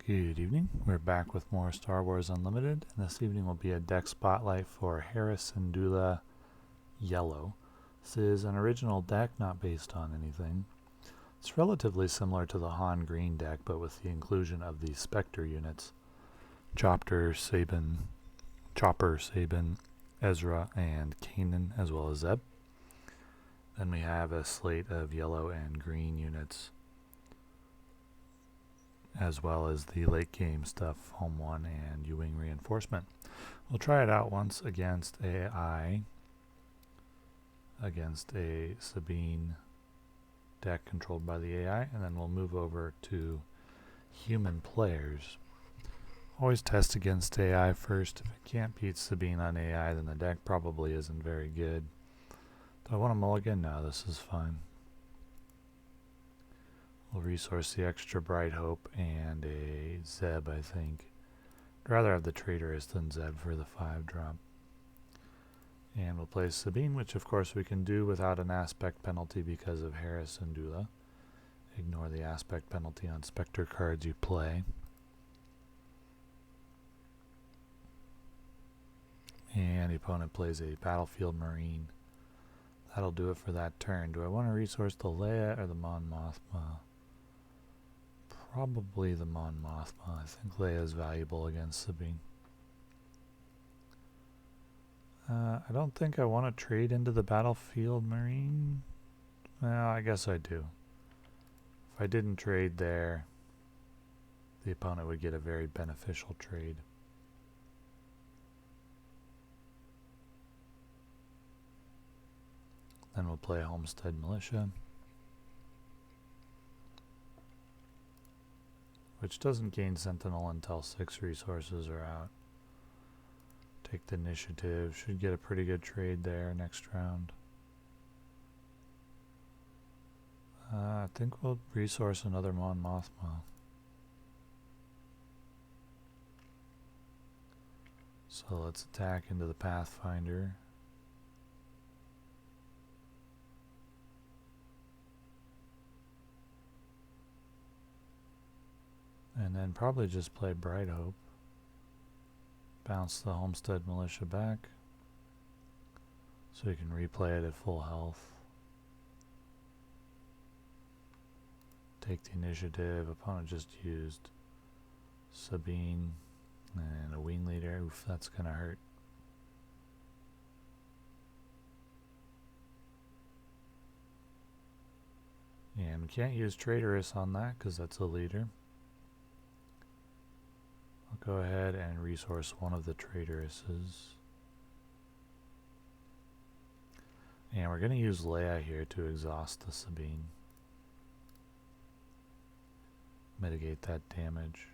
Good evening. We're back with more Star Wars Unlimited, and this evening will be a deck spotlight for Hera Syndulla Yellow. This is an original deck, not based on anything. It's relatively similar to the Han Green deck, but with the inclusion of the Spectre units. Chopper, Sabin, Ezra, and Kanan, as well as Zeb. Then we have a slate of yellow and green units, as well as the late game stuff, Home 1 and U-Wing Reinforcement. We'll try it out once against AI, against a Sabine deck controlled by the AI, and then we'll move over to human players. Always test against AI first. If it can't beat Sabine on AI, then the deck probably isn't very good. Do I want to mulligan? No, this is fine. We'll resource the extra Bright Hope and a Zeb, I think. I'd rather have the Traitorous than Zeb for the 5-drop. And we'll play Sabine, which of course we can do without an aspect penalty because of Hera Syndulla. Ignore the aspect penalty on Spectre cards you play. And the opponent plays a Battlefield Marine. That'll do it for that turn. Do I want to resource the Leia or the Mon Mothma? Probably the Mon Mothma. I think Leia is valuable against Sabine. I don't think I want to trade into the Battlefield Marine. Well, I guess I do. If I didn't trade there, the opponent would get a very beneficial trade. Then we'll play Homestead Militia, which doesn't gain Sentinel until 6 resources are out. Take the initiative. Should get a pretty good trade there next round. I think we'll resource another Mon Mothma. So let's attack into the Pathfinder. And then probably just play Bright Hope. Bounce the Homestead Militia back, so you can replay it at full health. Take the initiative. Opponent just used Sabine and a Wing Leader. Oof, that's gonna hurt. And we can't use Traitorous on that because that's a leader. I'll go ahead and resource one of the Traitorous. And we're going to use Leia here to exhaust the Sabine. Mitigate that damage.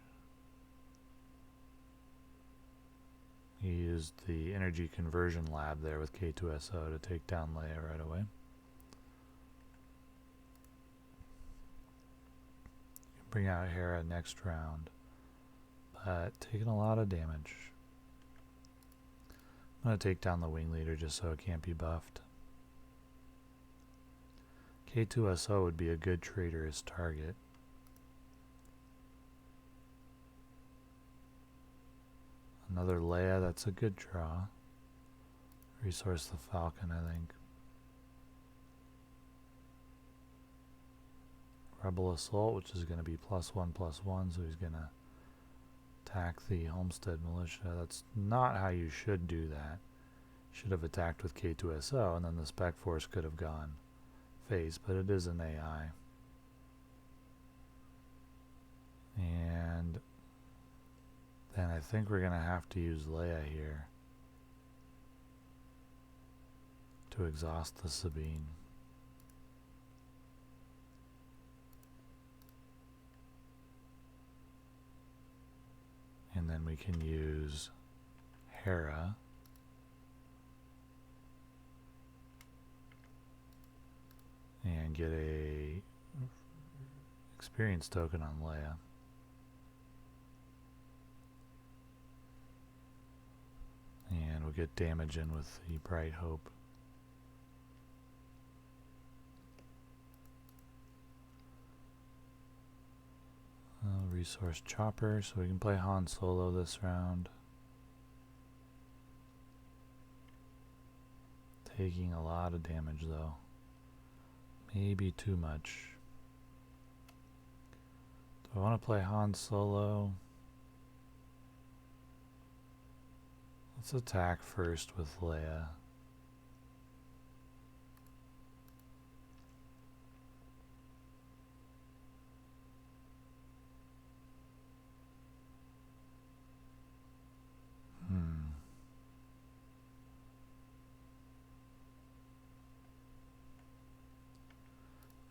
He used the Energy Conversion Lab there with K2SO to take down Leia right away. You can bring out Hera next round. Taking a lot of damage. I'm going to take down the Wing Leader just so it can't be buffed. K2SO would be a good Traitorous target. Another Leia, that's a good draw. Resource the Falcon, I think. Rebel Assault, which is going to be +1/+1, so he's going to attack the Homestead Militia. That's not how you should do that. Should have attacked with K2SO, and then the Spec Force could have gone face, but it is an AI. And then I think we're going to have to use Leia here to exhaust the Sabine. And then we can use Hera and get a experience token on Leia. And we'll get damage in with the Bright Hope. I'll resource Chopper so we can play Han Solo this round. Taking a lot of damage though. Maybe too much. Do I want to play Han Solo? Let's attack first with Leia.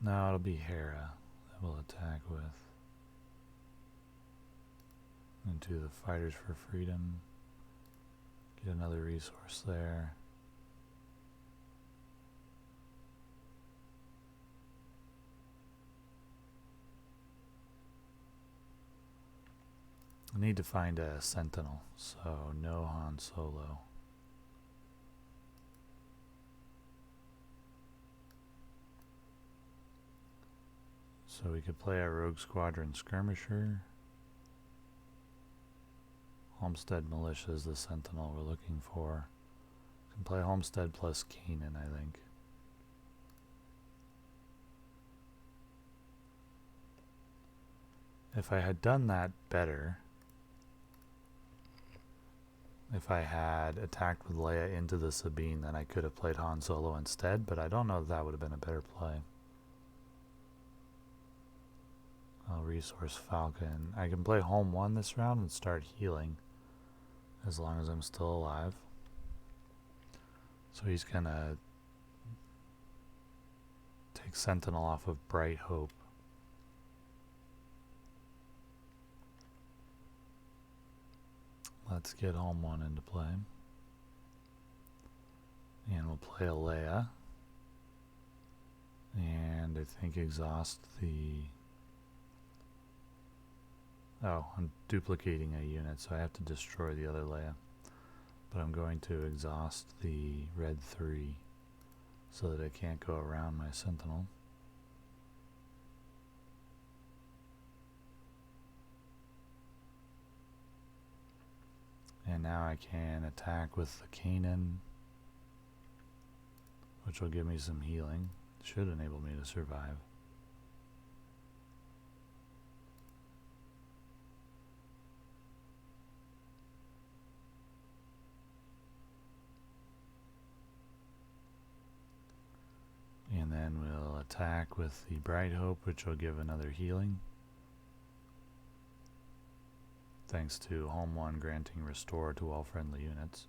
Now it'll be Hera that we'll attack with. Into the Fighters for Freedom. Get another resource there. I need to find a Sentinel, so no Han Solo. So we could play a Rogue Squadron Skirmisher. Homestead Militia is the Sentinel we're looking for. Can play Homestead plus Kanan, I think. If I had done that better, if I had attacked with Leia into the Sabine, then I could have played Han Solo instead, but I don't know if that would have been a better play. I'll resource Falcon. I can play Home 1 this round and start healing as long as I'm still alive. So he's gonna take Sentinel off of Bright Hope. Let's get Home 1 into play. And we'll play a Leia. And I think exhaust the... Oh, I'm duplicating a unit, so I have to destroy the other Leia. But I'm going to exhaust the red 3 so that I can't go around my Sentinel. And now I can attack with the Kanan, which will give me some healing. Should enable me to survive. And then we'll attack with the Bright Hope, which will give another healing. Thanks to Home 1 granting Restore to all friendly units.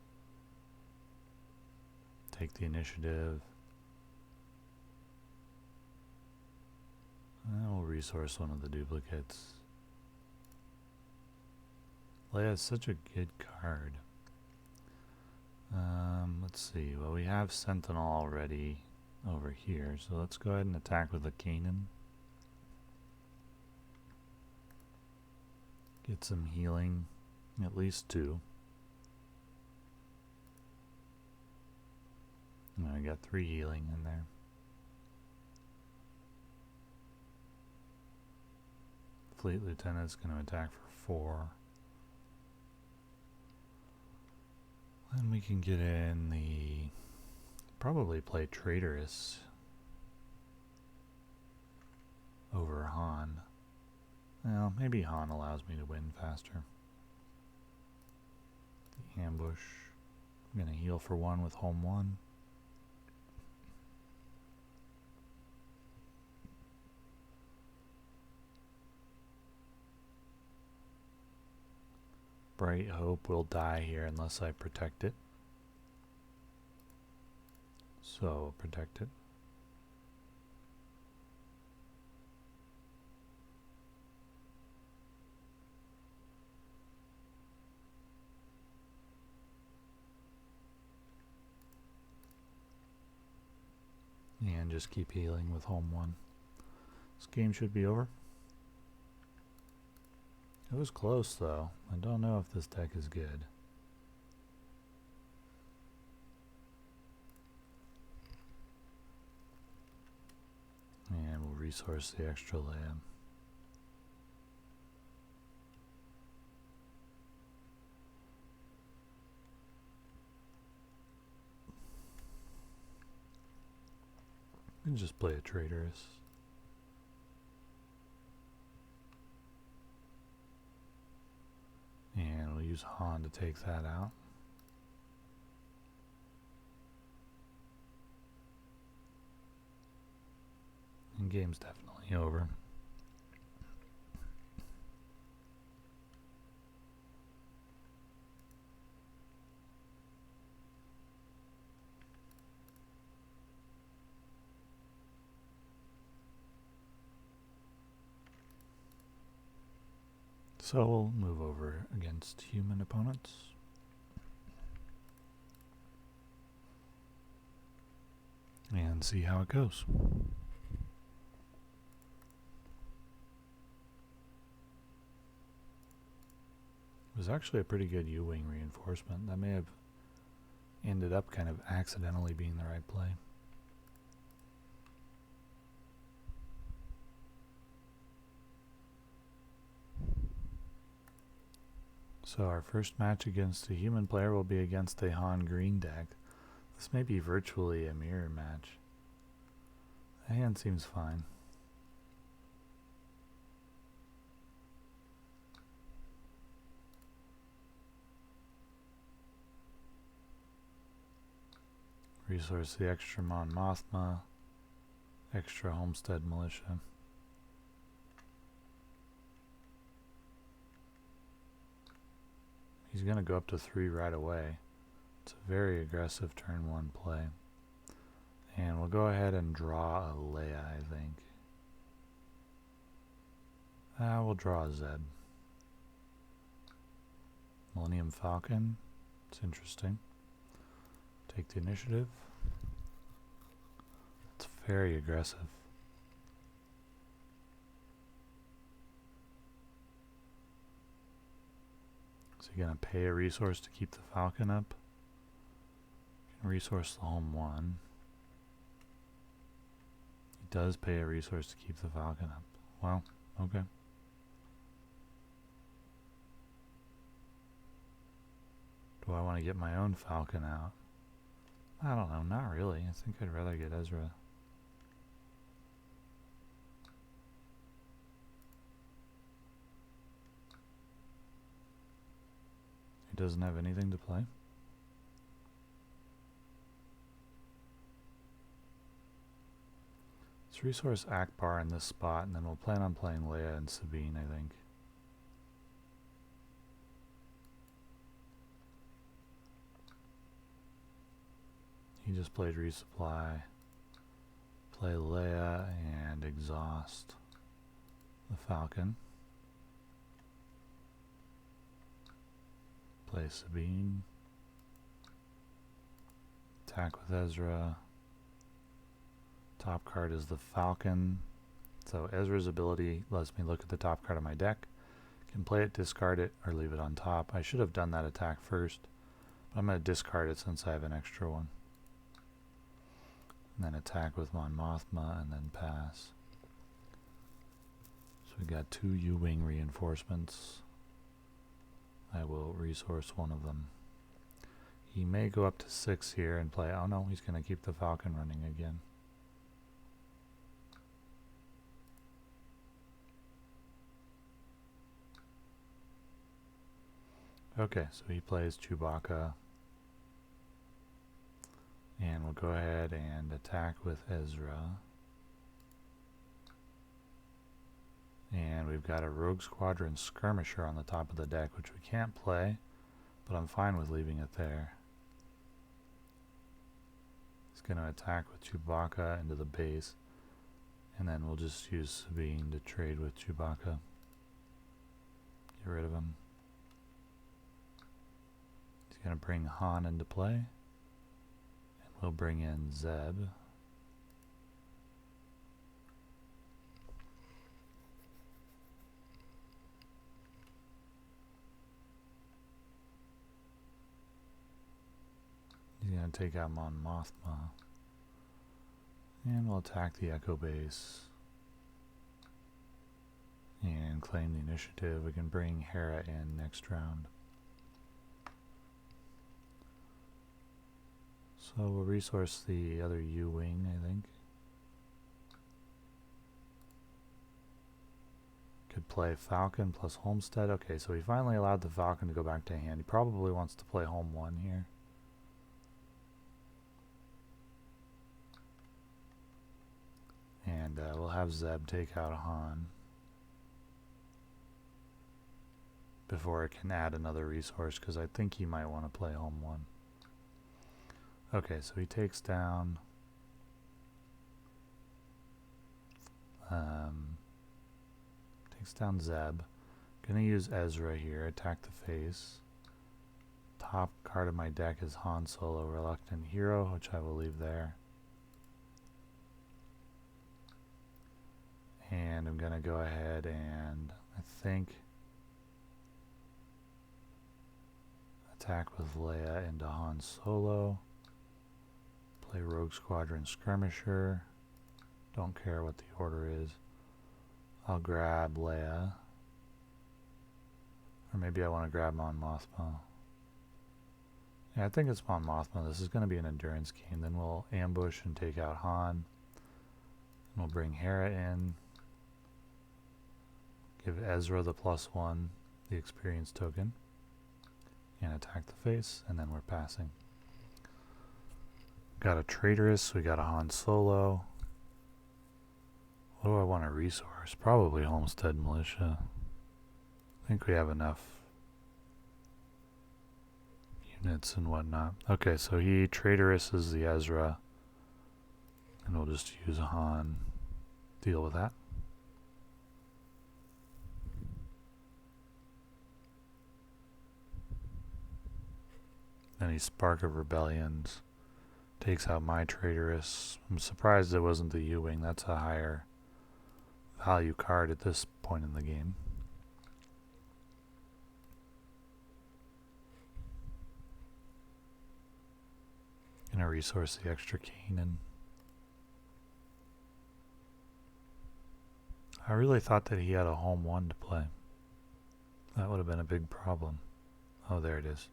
Take the initiative. And we'll resource one of the duplicates. Leia is such a good card. Let's see. Well, we have Sentinel already over here, so let's go ahead and attack with the Kanan. Get some healing, at least 2. And I got 3 healing in there. Fleet Lieutenant's going to attack for 4. Then we can get in the... Probably play Traitorous over Han. Well, maybe Han allows me to win faster. The ambush. I'm going to heal for 1 with Home 1. Bright Hope will die here unless I protect it. So, protect it. And just keep healing with Home 1. This game should be over. It was close though. I don't know if this deck is good. And we'll resource the extra land. can just play a traitorous. And we'll use Han to take that out. And game's definitely over. So we'll move over against human opponents. And see how it goes. It was actually a pretty good U-wing reinforcement. That may have ended up kind of accidentally being the right play. So our first match against a human player will be against a Han green deck. This may be virtually a mirror match. The hand seems fine. Resource the extra Mon Mothma, extra Homestead Militia. He's going to go up to 3 right away. It's a very aggressive turn 1 play. And we'll go ahead and draw a Leia, I think. We'll draw a Zeb. Millennium Falcon. It's interesting. Take the initiative. It's very aggressive. So you're going to pay a resource to keep the Falcon up. You can resource the home 1. He does pay a resource to keep the Falcon up. Well, okay. Do I want to get my own Falcon out? I don't know, not really. I think I'd rather get Ezra. He doesn't have anything to play. Let's resource Akbar in this spot, and then we'll plan on playing Leia and Sabine, I think. He just played resupply, play Leia, and exhaust the Falcon. Play Sabine. Attack with Ezra. Top card is the Falcon. So Ezra's ability lets me look at the top card of my deck. Can play it, discard it, or leave it on top. I should have done that attack first, but I'm going to discard it since I have an extra one. And then attack with Mon Mothma, and then pass. So we got 2 U-wing reinforcements. I will resource one of them. He may go up to 6 here and play. Oh no, he's going to keep the Falcon running again. Okay, so he plays Chewbacca. And we'll go ahead and attack with Ezra. And we've got a Rogue Squadron Skirmisher on the top of the deck, which we can't play, but I'm fine with leaving it there. He's going to attack with Chewbacca into the base, and then we'll just use Sabine to trade with Chewbacca. Get rid of him. He's going to bring Han into play, and we'll bring in Zeb. He's going to take out Mon Mothma. And we'll attack the Echo Base. And claim the initiative. We can bring Hera in next round. So we'll resource the other U-wing, I think. could play Falcon plus Homestead. Okay, so he finally allowed the Falcon to go back to hand. He probably wants to play home 1 here. And we'll have Zeb take out Han before it can add another resource, because I think he might want to play home 1. Okay, so he takes down Zeb. Gonna use Ezra here, attack the face. Top card of my deck is Han Solo, Reluctant Hero, which I will leave there. And I'm gonna go ahead and I think attack with Leia into Han Solo. Play Rogue Squadron Skirmisher. Don't care what the order is. I'll grab Leia. Or maybe I want to grab Mon Mothma. Yeah, I think it's Mon Mothma. This is going to be an endurance game. Then we'll ambush and take out Han. And we'll bring Hera in. Give Ezra the +1, the experience token. And attack the face, and then we're passing. Got a Traitorous, we got a Han Solo. What do I want to resource? Probably Homestead Militia. I think we have enough units and whatnot. Okay, so he Traitorous is the Ezra. And we'll just use a Han. Deal with that. Then he Spark of Rebellions. Takes out my Traitorous. I'm surprised it wasn't the U-Wing. That's a higher value card at this point in the game. Gonna resource the extra Kanan. I really thought that he had a home 1 to play. That would have been a big problem. Oh, there it is.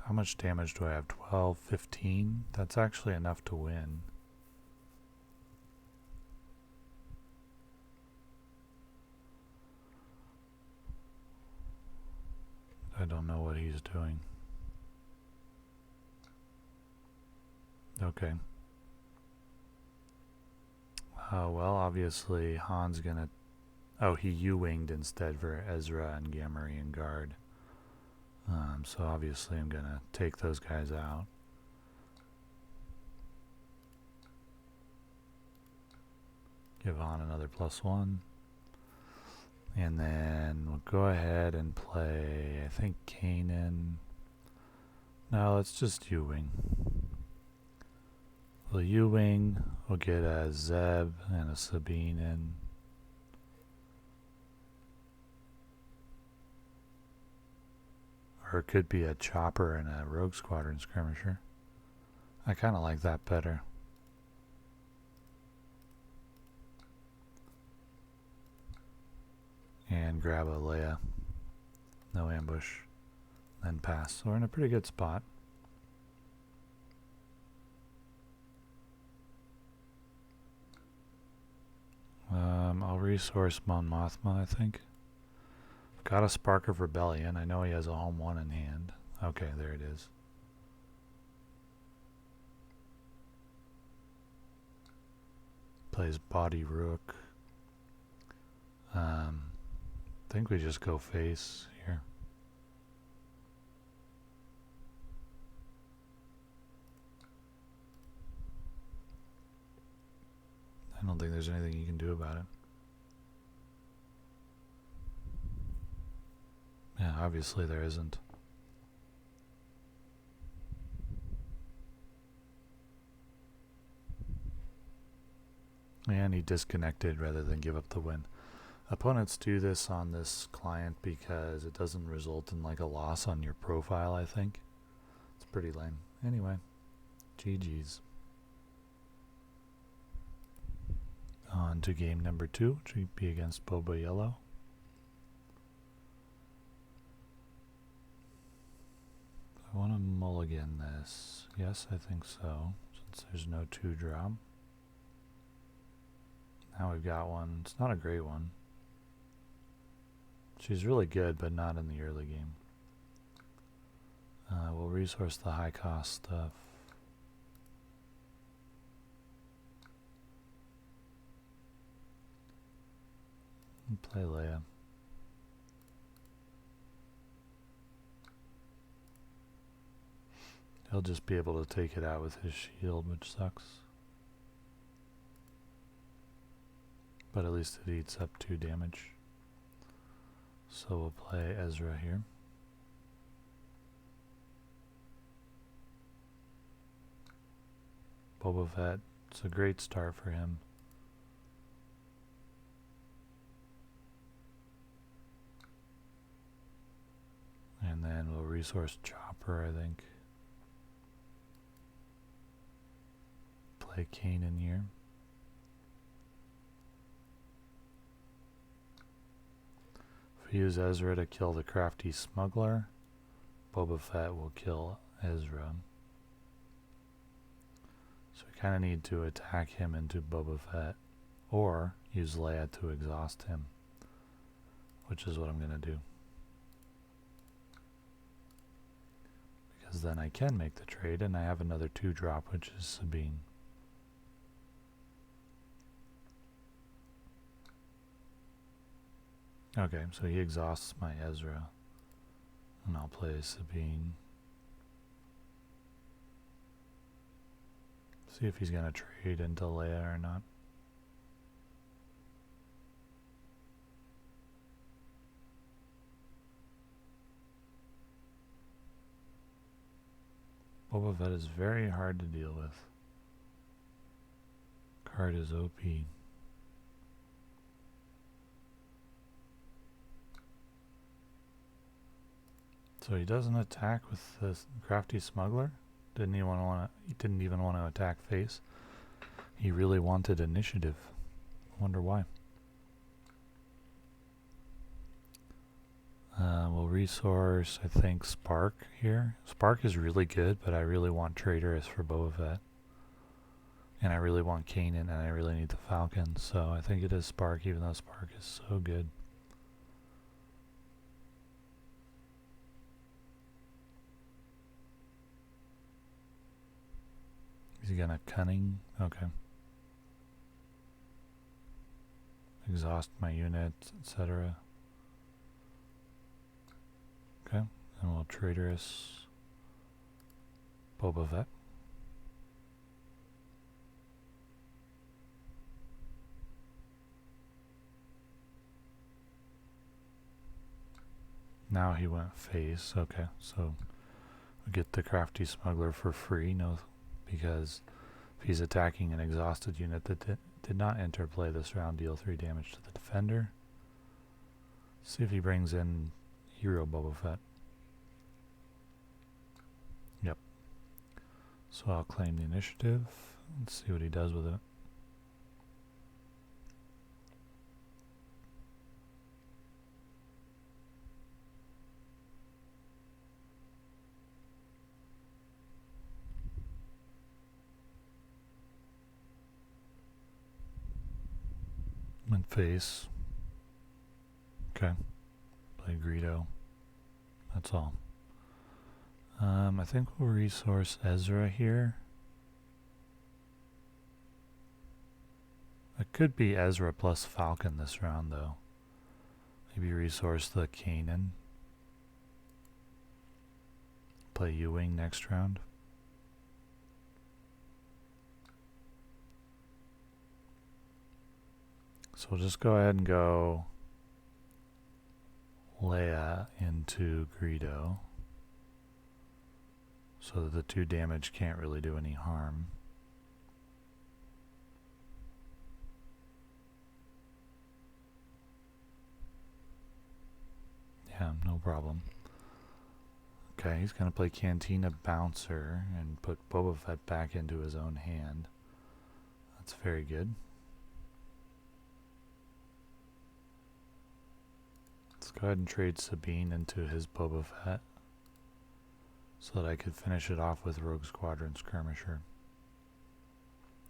How much damage do I have? 12, 15? That's actually enough to win. I don't know what he's doing. Okay. Well, obviously Han's gonna... Oh, he U-Winged instead for Ezra and Gamorrean Guard. So obviously I'm gonna take those guys out. Give Han another +1. And then we'll go ahead and play, I think, Kanan. No, let's just U-Wing. We'll U-Wing, we'll get a Zeb and a Sabine in. Or it could be a Chopper and a Rogue Squadron Skirmisher. I kind of like that better. And grab a Leia. No ambush. Then pass. So we're in a pretty good spot. I'll resource Mon Mothma, I think. Got a Spark of Rebellion. I know he has a home 1 in hand. Okay, there it is. Plays Body Rook. I think we just go face here. I don't think there's anything you can do about it. Yeah, obviously there isn't. And he disconnected rather than give up the win. Opponents do this on this client because it doesn't result in like a loss on your profile, I think. It's pretty lame. Anyway, GG's. On to game number 2, which would be against Boba Yellow. want to mulligan this? Yes, I think so, since there's no 2-drop. Now we've got one. It's not a great one. She's really good, but not in the early game. We'll resource the high cost stuff. And play Leia. He'll just be able to take it out with his shield, which sucks. But at least it eats up 2 damage. So we'll play Ezra here. Boba Fett, it's a great start for him. And then we'll resource Chopper, I think. Play Kanan here. If we use Ezra to kill the crafty smuggler, Boba Fett will kill Ezra. So we kind of need to attack him into Boba Fett, or use Leia to exhaust him, which is what I'm going to do. Because then I can make the trade, and I have another 2-drop, which is Sabine. Okay, so he exhausts my Ezra, and I'll play Sabine. See if he's going to trade into Leia or not. Boba Fett is very hard to deal with. Card is OP. So he doesn't attack with the crafty smuggler? Didn't even want to attack face. He really wanted initiative. Wonder why. We'll resource, I think, Spark here. Spark is really good, but I really want Traitorous for Boba Fett. And I really want Kanan, and I really need the Falcon. So I think it is Spark, even though Spark is so good. Is he gonna cunning? Okay. Exhaust my units, etc. Okay, and we'll Traitorous Boba Fett. Now he went face. Okay, so we get the crafty smuggler for free. No, because if he's attacking an exhausted unit that did not enter play this round, deal 3 damage to the defender. See if he brings in Hero Boba Fett. Yep. So I'll claim the initiative. Let's see what he does with it. And face. Okay. Play Greedo. That's all. I think we'll resource Ezra here. It could be Ezra plus Falcon this round, though. Maybe resource the Kanan. Play U-Wing next round. So we'll just go ahead and go Leia into Greedo, so that the 2 damage can't really do any harm. Yeah, no problem. Okay, he's going to play Cantina Bouncer and put Boba Fett back into his own hand. That's very good. Let's go ahead and trade Sabine into his Boba Fett. so that I could finish it off with Rogue Squadron Skirmisher.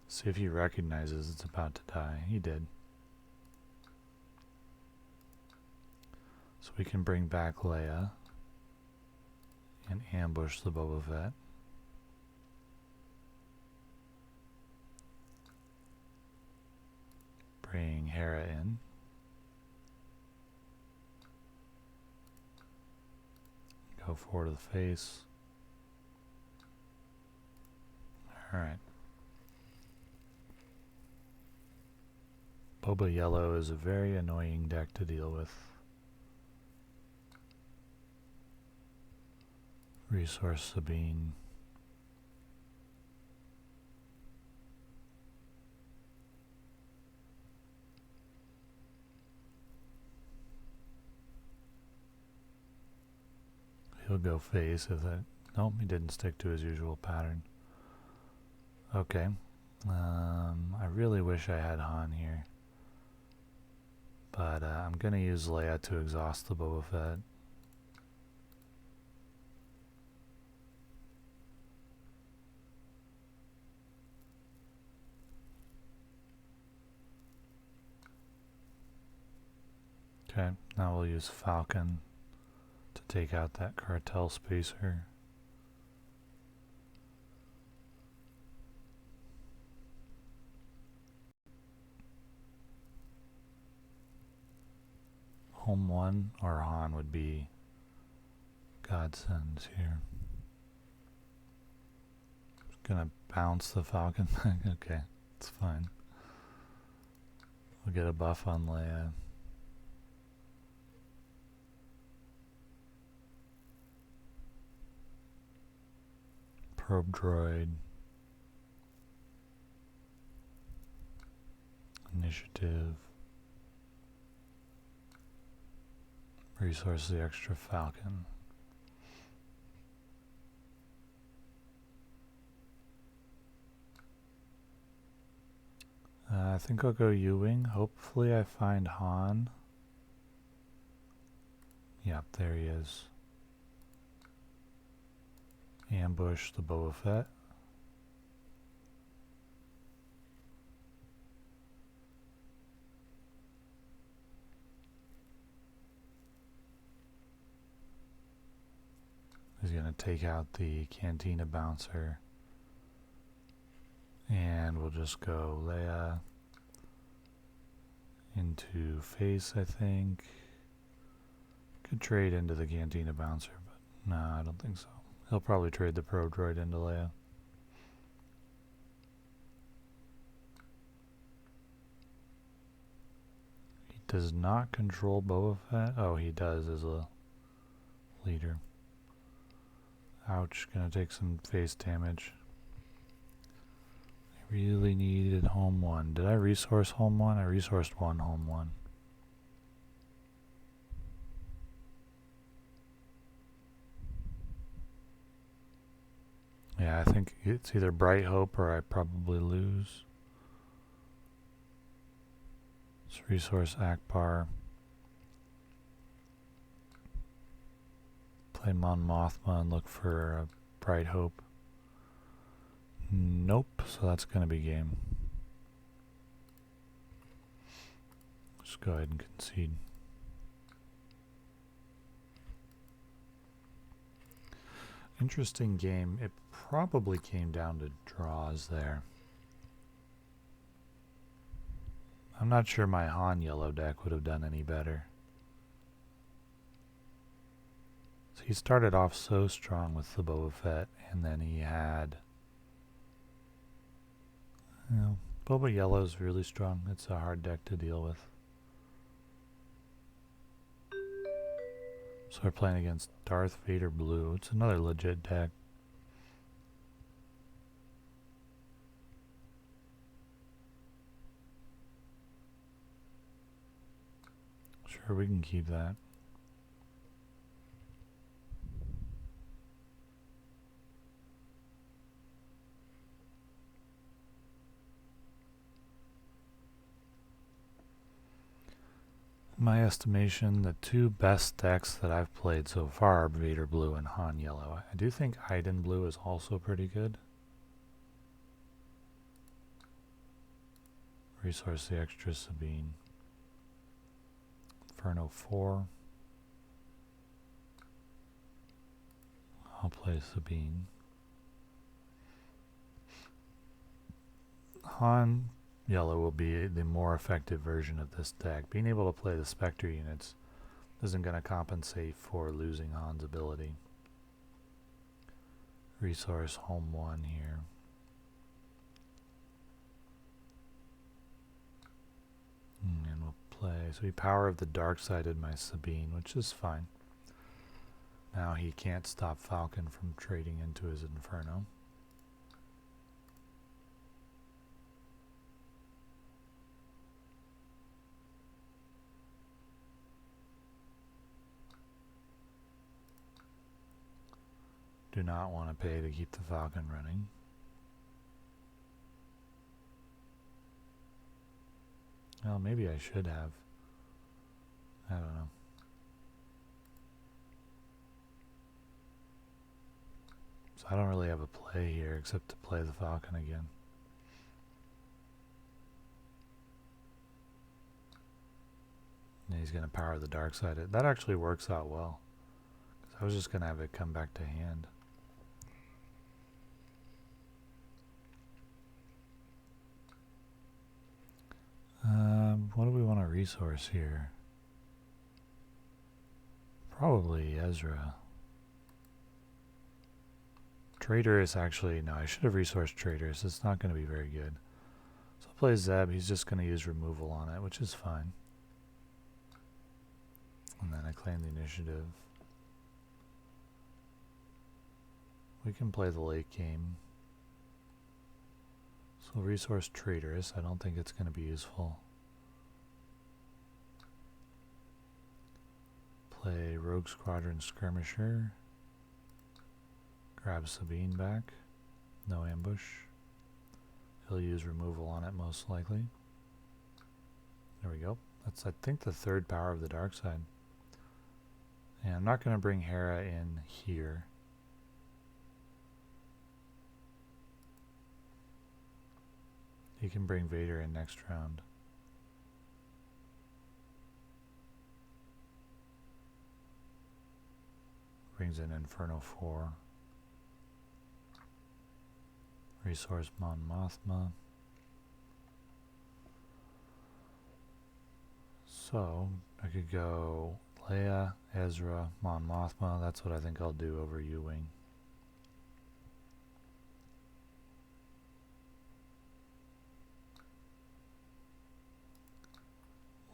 See if he recognizes it's about to die. He did. So we can bring back Leia and ambush the Boba Fett. Bring Hera in. Go forward to the face. Alright. Boba Yellow is a very annoying deck to deal with. Resource Sabine. He'll go face if that. Nope, he didn't stick to his usual pattern. Okay. I really wish I had Han here. But I'm going to use Leia to exhaust the Boba Fett. Okay, now we'll use Falcon to take out that cartel spacer. Home 1 or Han would be godsends here. Just gonna bounce the Falcon back. Okay, it's fine. We'll get a buff on Leia. Probe droid. Initiative. Resource the extra Falcon. I think I'll go U-Wing. Hopefully I find Han. Yep, there he is. Ambush the Boba Fett. He's going to take out the Cantina Bouncer. And we'll just go Leia into face, I think. Could trade into the Cantina Bouncer, but no, I don't think so. He'll probably trade the probe droid into Leia. He does not control Boba Fett. Oh, he does as a leader. Ouch, gonna take some face damage. I really needed home 1. Did I resource home 1? I resourced home 1. Yeah, I think it's either Bright Hope or I probably lose. Let's resource Akbar. Play Mon Mothma and look for a Bright Hope. Nope, so that's going to be game. Just go ahead and concede. Interesting game. It probably came down to draws there. I'm not sure my Han yellow deck would have done any better. So he started off so strong with the Boba Fett, and then he had... You know, Boba Yellow is really strong. It's a hard deck to deal with. So we're playing against Darth Vader Blue. It's another legit deck. Sure, we can keep that. my estimation, the two best decks that I've played so far are Vader Blue and Han Yellow. I do think Iden Blue is also pretty good. Resource the extra Sabine. Inferno 4. I'll play Sabine. Han Yellow will be the more effective version of this deck. Being able to play the Spectre units isn't going to compensate for losing Han's ability. Resource home 1 here. And we'll play, so he Power of the Dark-Sided my Sabine, which is fine. Now he can't stop Falcon from trading into his Inferno. Do not want to pay to keep the Falcon running. Well, maybe I should have. I don't know. So I don't really have a play here except to play the Falcon again. And he's going to Power the Dark Side. That actually works out well. Because I was just going to have it come back to hand. What do we want to resource here? Probably Ezra. Traitorous actually, no, I should have resourced Traitorous. It's not going to be very good. So I'll play Zeb. He's just going to use removal on it, which is fine. And then I claim the initiative. We can play the late game. So resource Traitorous. I don't think it's going to be useful. Play Rogue Squadron Skirmisher. Grab Sabine back. No ambush. He'll use removal on it most likely. There we go. That's, I think, the third Power of the Dark Side. And I'm not going to bring Hera in here. He can bring Vader in next round. Brings in Inferno 4. Resource Mon Mothma. So I could go Leia, Ezra, Mon Mothma. That's what I think I'll do over U-Wing.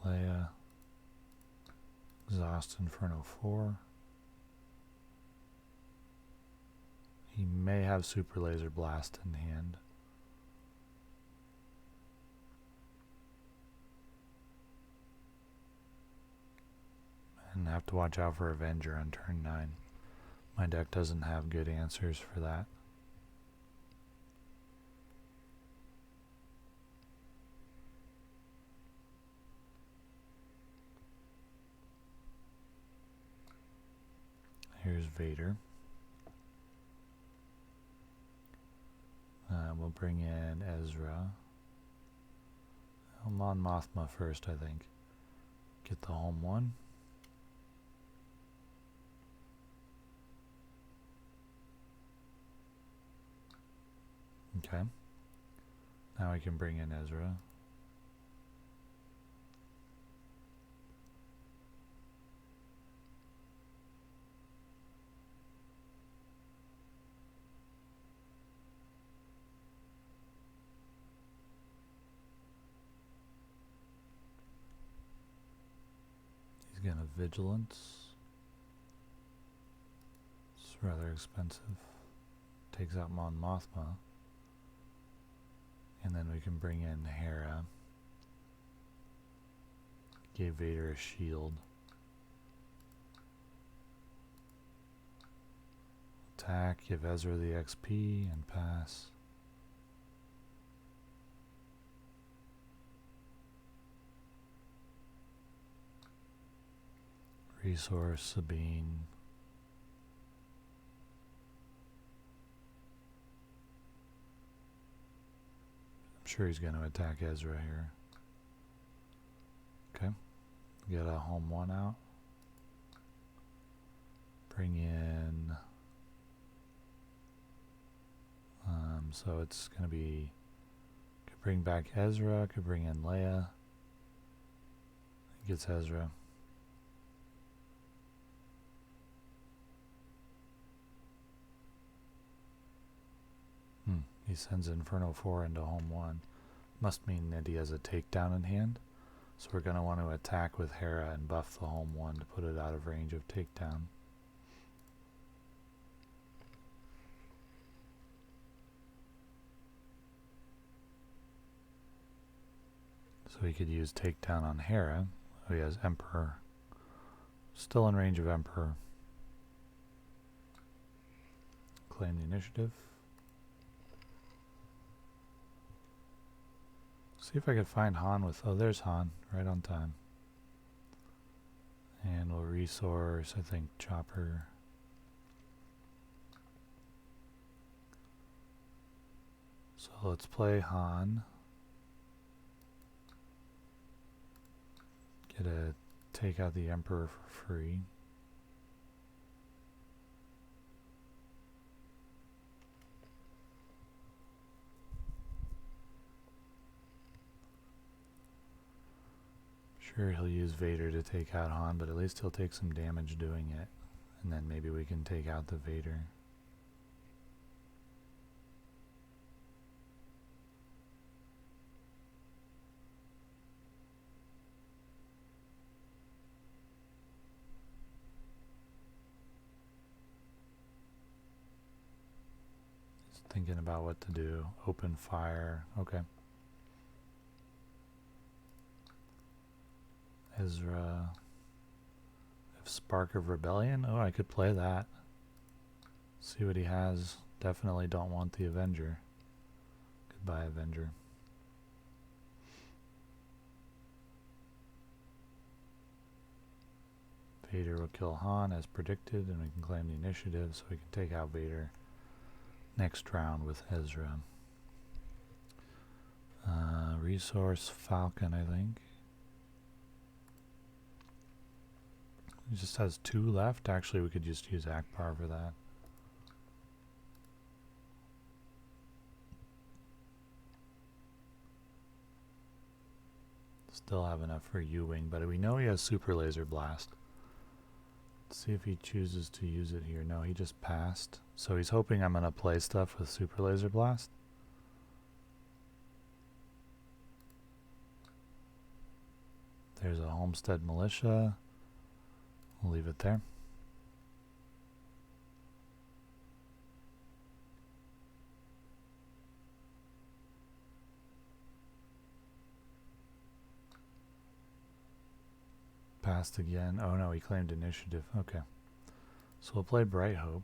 Leia, Exhaust Inferno 4. He may have Super Laser Blast in hand. And have to watch out for Avenger on turn 9. My deck doesn't have good answers for that. Here's Vader. We'll bring in Ezra. Mon Mothma first, I think. Get the home one. Okay. Now we can bring in Ezra. He's gonna Vigilance. It's rather expensive. Takes out Mon Mothma. And then we can bring in Hera. Gave Vader a shield. Attack, give Ezra the XP, and pass. Resource Sabine. I'm sure he's going to attack Ezra here. Okay. Get a home one out. Bring in... so it's going to be... Could bring back Ezra, could bring in Leia. He gets Ezra. He sends Inferno 4 into home 1. Must mean that he has a takedown in hand. So we're going to want to attack with Hera and buff the home 1 to put it out of range of takedown. So he could use takedown on Hera. Oh, he has Emperor. Still in range of Emperor. Claim the initiative. See if I could find Han with... Oh, there's Han. Right on time. And we'll resource, I think, Chopper. So let's play Han. Take out the Emperor for free. Sure, he'll use Vader to take out Han, but at least he'll take some damage doing it. And then maybe we can take out the Vader. Thinking about what to do. Open fire. Okay. Ezra. If Spark of Rebellion. Oh, I could play that. See what he has. Definitely don't want the Avenger. Goodbye, Avenger. Vader will kill Han as predicted, and we can claim the initiative so we can take out Vader next round with Ezra. Resource Falcon, I think. He just has 2 left. Actually, we could just use Akbar for that. Still have enough for U-Wing, but we know he has Super Laser Blast. Let's see if he chooses to use it here. No, he just passed. So he's hoping I'm going to play stuff with Super Laser Blast. There's a Homestead Militia. We'll leave it there. Passed again. Oh no, he claimed initiative. Okay. So we'll play Bright Hope.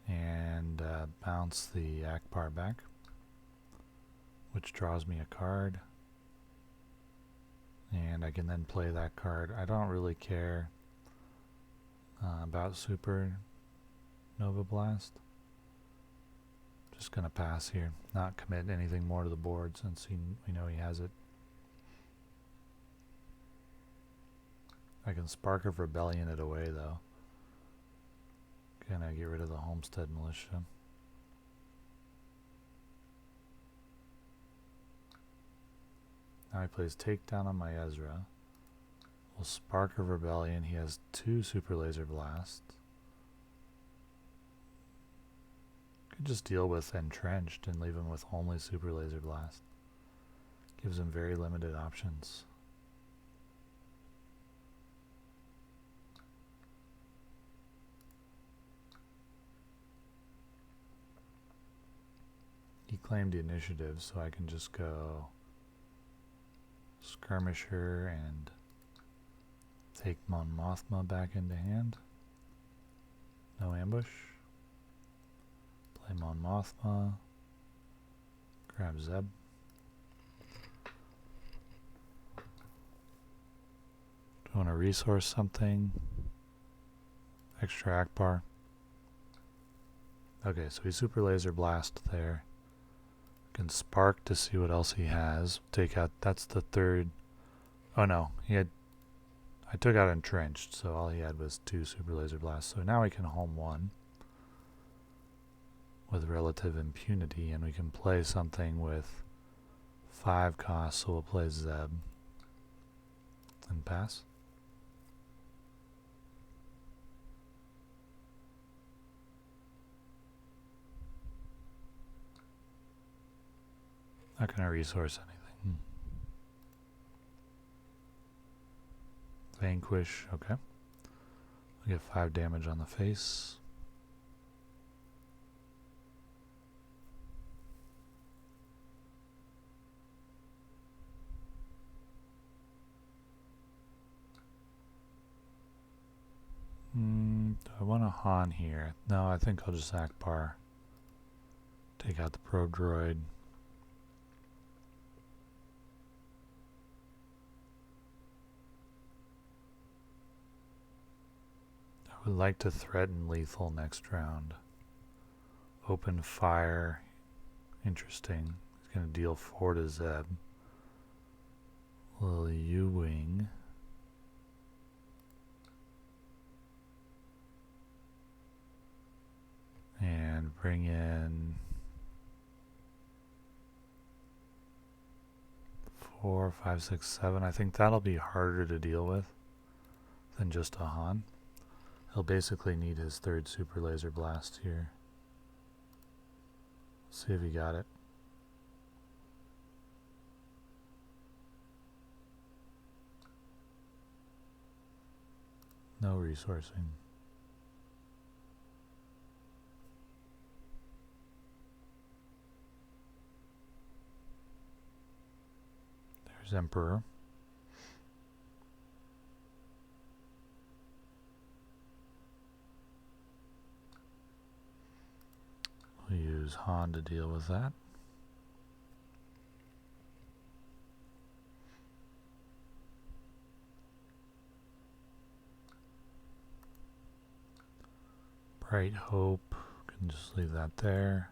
And bounce the Akbar back. Which draws me a card. And I can then play that card. I don't really care about Super Nova Blast. Just going to pass here. Not commit anything more to the board since we know he has it. I can Spark of Rebellion it away though. Gonna get rid of the Homestead Militia. Now he plays Takedown on my Ezra. We'll Spark of Rebellion. He has 2 Super Laser Blasts. Could just deal with Entrenched and leave him with only Super Laser Blast. Gives him very limited options. He claimed the initiative, so I can just go Skirmisher and take Mon Mothma back into hand. No ambush. Play Mon Mothma. Grab Zeb. Do we want to resource something. Extra Akbar. Okay, so he super laser blast there. Can spark to see what else he has. Take out, that's the third. Oh no, I took out entrenched, so all he had was 2 super laser blasts. So now we can home 1 with relative impunity, and we can play something with 5 costs, so we'll play Zeb and pass. Not gonna resource anything. Vanquish, okay. We get 5 damage on the face. Do I want a Han here? No, I think I'll just Akbar. Take out the probe droid. I would like to threaten lethal next round. Open fire. Interesting. He's going to deal 4 to Zeb. Little U-wing. And bring in 4, 5, 6, 7. I think that'll be harder to deal with than just a Han. He'll basically need his 3rd super laser blast here. See if he got it. No resourcing. There's Emperor. We'll use Han to deal with that. Bright Hope. Can just leave that there.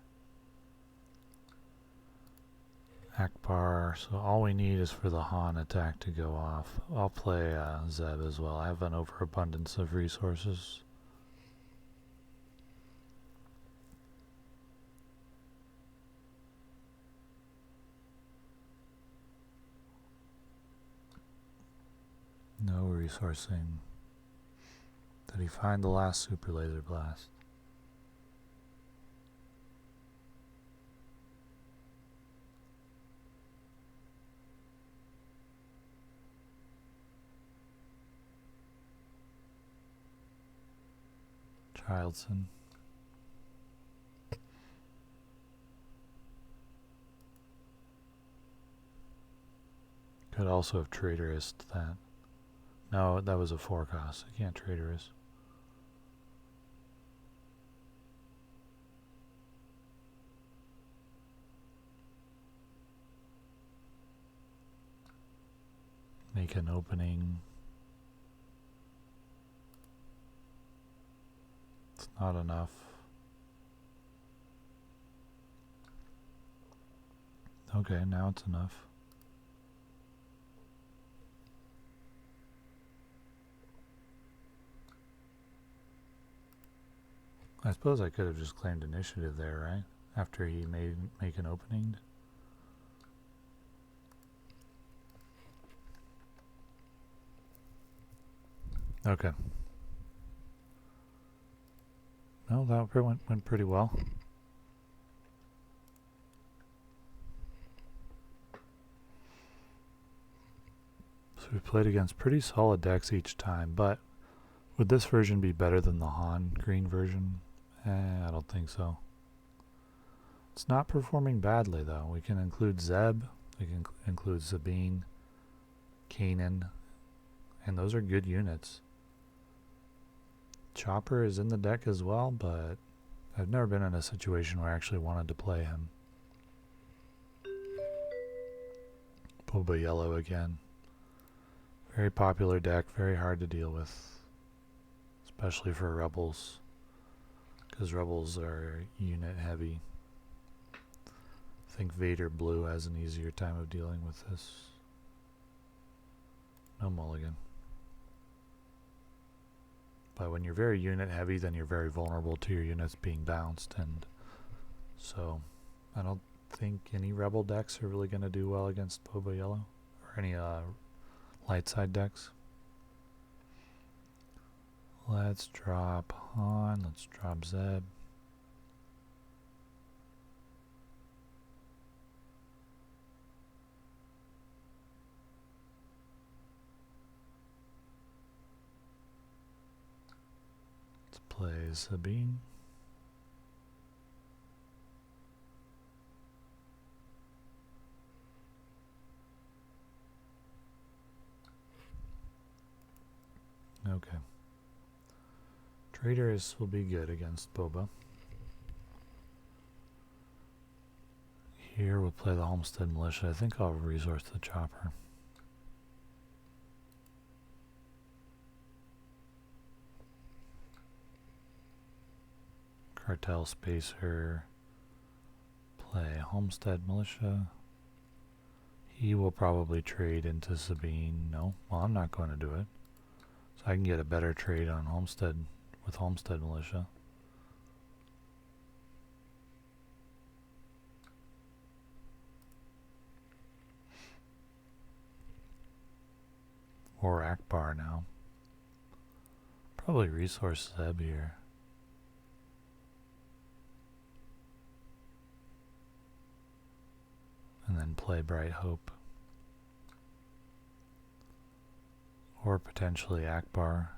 Akbar. So all we need is for the Han attack to go off. I'll play Zeb as well. I have an overabundance of resources. No resourcing. Did he find the last super laser blast? Childson. Could also have traitorous that. No, that was a 4 cost. I can't traitorous. Make an opening. It's not enough. Okay, now it's enough. I suppose I could have just claimed initiative there, right? After he make an opening. Okay. Well, that went pretty well. So we played against pretty solid decks each time, but would this version be better than the Han green version? I don't think so. It's not performing badly though. We can include Zeb, we can include Sabine, Kanan, and those are good units. Chopper is in the deck as well, but I've never been in a situation where I actually wanted to play him. Boba Yellow again. Very popular deck, very hard to deal with, especially for rebels, because rebels are unit heavy. I think Vader Blue has an easier time of dealing with this. No mulligan. But when you're very unit heavy, then you're very vulnerable to your units being bounced, and so I don't think any rebel decks are really going to do well against Boba Yellow, or any light side decks. Let's drop Han, let's drop Zeb. Let's play Sabine. Okay. Traitors will be good against Boba. Here we'll play the Homestead Militia. I think I'll resource the chopper. Cartel Spacer. Play Homestead Militia. He will probably trade into Sabine. No, well, I'm not going to do it. So I can get a better trade on Homestead with Homestead Militia. Or Akbar now. Probably resource Zeb here. And then play Bright Hope. Or potentially Akbar.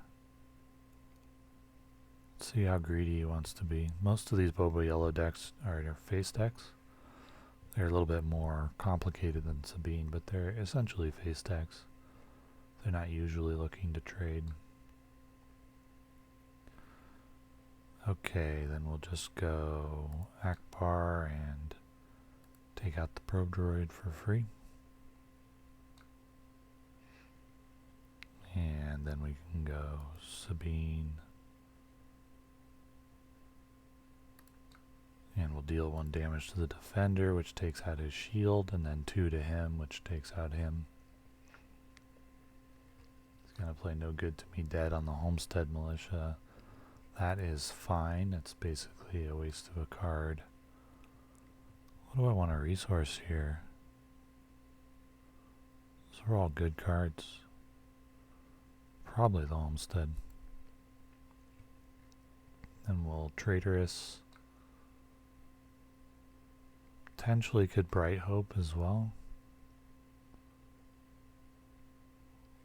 Let's see how greedy he wants to be. Most of these Boba Yellow decks are face decks. They're a little bit more complicated than Sabine, but they're essentially face decks. They're not usually looking to trade. Okay, then we'll just go Akbar and take out the probe droid for free. And then we can go Sabine. And we'll deal 1 damage to the defender, which takes out his shield, and then 2 to him, which takes out him. He's going to play no good to me dead on the Homestead Militia. That is fine. It's basically a waste of a card. What do I want to resource here? Those are all good cards. Probably the Homestead. Then we'll Traitorous. Potentially could Bright Hope as well.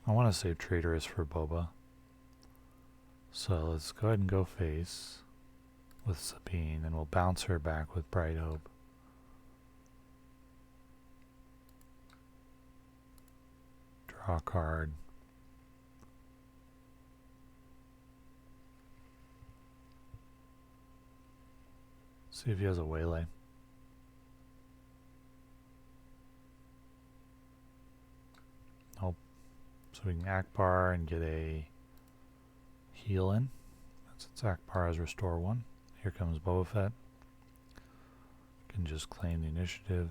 I want to save Traitorous for Boba. So let's go ahead and go face with Sabine, and we'll bounce her back with Bright Hope. Draw a card. See if he has a waylay. Nope. So we can Akbar and get a heal in. Since Akbar has Restore 1. Here comes Boba Fett. Can just claim the initiative.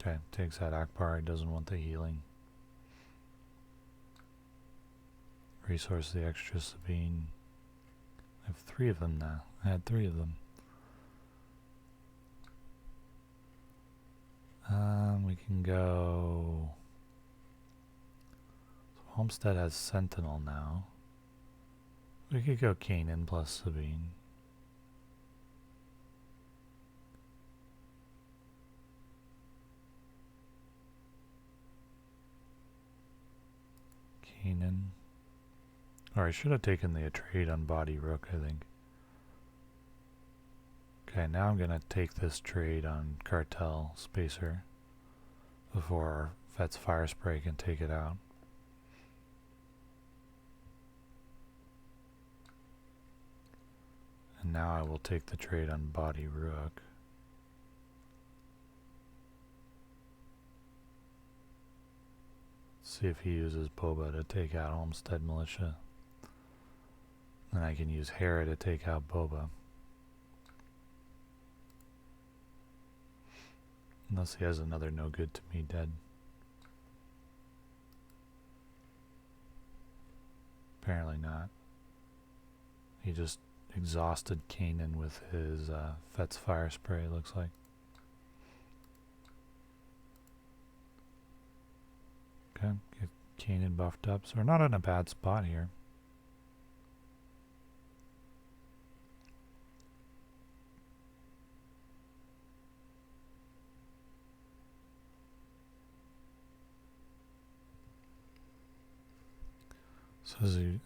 Okay, takes out Akbar. He doesn't want the healing. Resource the extra Sabine. I have 3 of them now. I had 3 of them. We can go. So Homestead has Sentinel now. We could go Kanan plus Sabine. Kanan. Or I should have taken the trade on Body Rook, I think. Okay, now I'm going to take this trade on Cartel Spacer before Fett's Fire Spray can take it out. And now I will take the trade on Body Rook. see if he uses Boba to take out Homestead Militia. Then I can use Hera to take out Boba. Unless he has another no good to me dead. Apparently not. He just exhausted Kanan with his Fet's Fire Spray, looks like. Okay, get Kanan buffed up. So we're not in a bad spot here. So is he...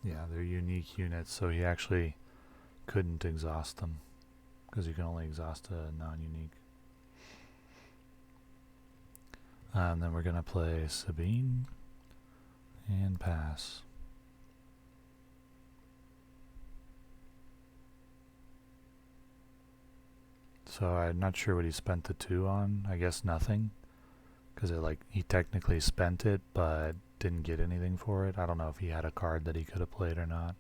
Yeah, they're unique units, so he actually couldn't exhaust them because you can only exhaust a non-unique. And then we're going to play Sabine and pass. So I'm not sure what he spent the 2 on. I guess nothing. Because he technically spent it, but didn't get anything for it. I don't know if he had a card that he could have played or not.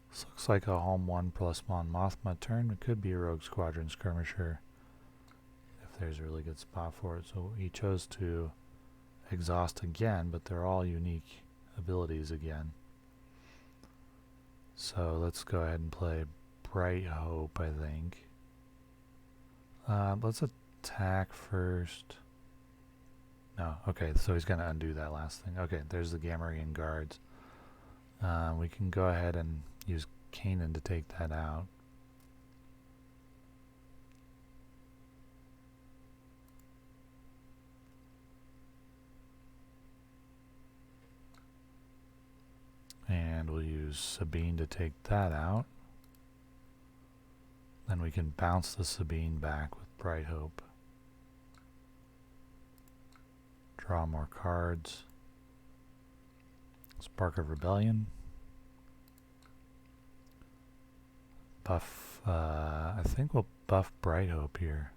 This looks like a home 1 plus Mon Mothma turn. It could be a Rogue Squadron Skirmisher if there's a really good spot for it. So he chose to exhaust again, but they're all unique abilities again. So let's go ahead and play Bright Hope, I think. Let's attack first. No, okay, so he's going to undo that last thing. Okay, there's the Gamorrean guards. We can go ahead and use Kanan to take that out. And we'll use Sabine to take that out. Then we can bounce the Sabine back with Bright Hope. Draw more cards. Spark of Rebellion. Buff, I think we'll buff Bright Hope here.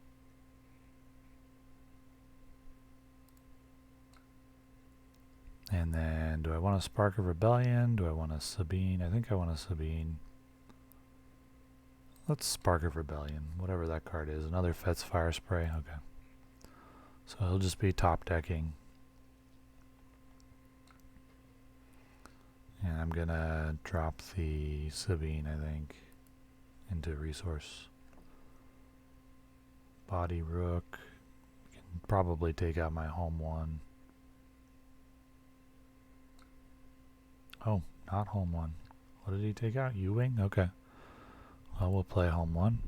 And then, do I want a Spark of Rebellion? Do I want a Sabine? I think I want a Sabine. Let's Spark of Rebellion, whatever that card is. Another Fet's Fire Spray, okay. So he'll just be top decking. And I'm gonna drop the Sabine, I think, into resource. Body Rook. Can probably take out my home 1. Oh, not home 1. What did he take out? U-Wing? Okay. Well, we'll play home 1.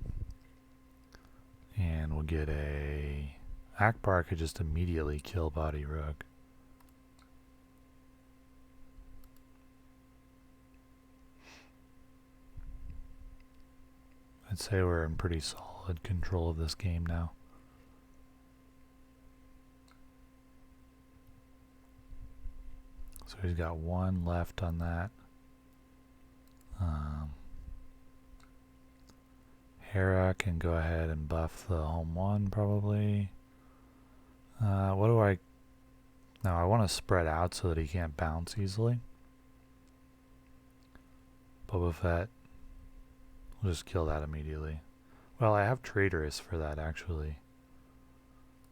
And we'll get a... Akbar could just immediately kill Body Rook. I'd say we're in pretty solid control of this game now. So he's got 1 left on that. Hera can go ahead and buff the home 1 probably. What do I... No, I want to spread out so that he can't bounce easily. Boba Fett. We'll just kill that immediately. Well, I have Traitorous for that actually.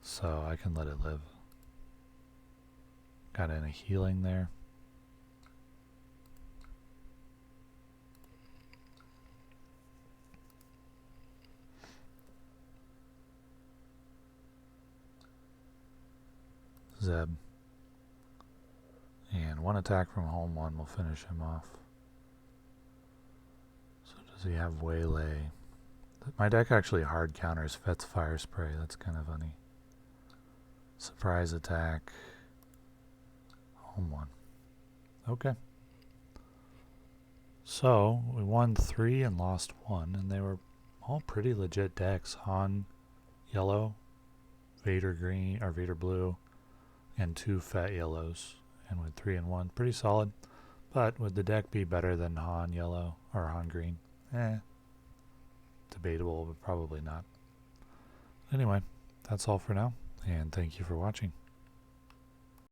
So I can let it live. Got in a healing there. Zeb. And 1 attack from home 1 will finish him off. So does he have Waylay? My deck actually hard counters Fet's Fire Spray. That's kind of funny. Surprise attack. Home 1. Okay. So we won 3 and lost 1, and they were all pretty legit decks. Han yellow, Vader green or Vader blue, and 2 Fett yellows, and with 3 and 1, pretty solid. But would the deck be better than Han yellow or Han green? Debatable, but probably not. Anyway, that's all for now, and thank you for watching.